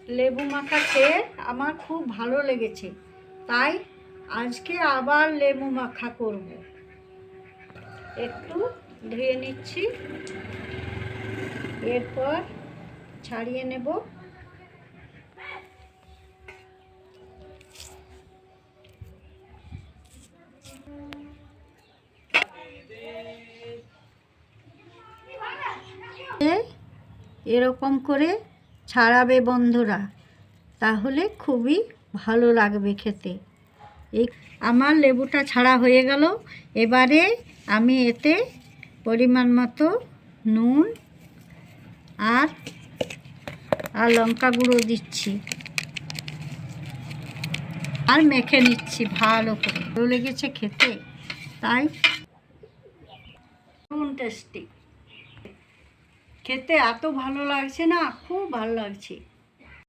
লেবু মাখা খেয়ে আমার খুব ভালো লেগেছে, তাই আজকে আবার লেবু মাখা করব। একটু ধুয়ে নিচ্ছি, এরপর ছাড়িয়ে নেব। এরকম করে ছাড়াবে বন্ধুরা, তাহলে খুবই ভালো লাগবে খেতে। এই আমার লেবুটা ছাড়া হয়ে গেল। এবারে আমি এতে পরিমাণ মতো নুন আর লঙ্কা গুঁড়ো দিচ্ছি, আর মেখে নিচ্ছি ভালো করে। ভালো লেগেছে খেতে, তাই টেস্টি খেতে এত ভালো লাগছে না, খুব ভালো লাগছে।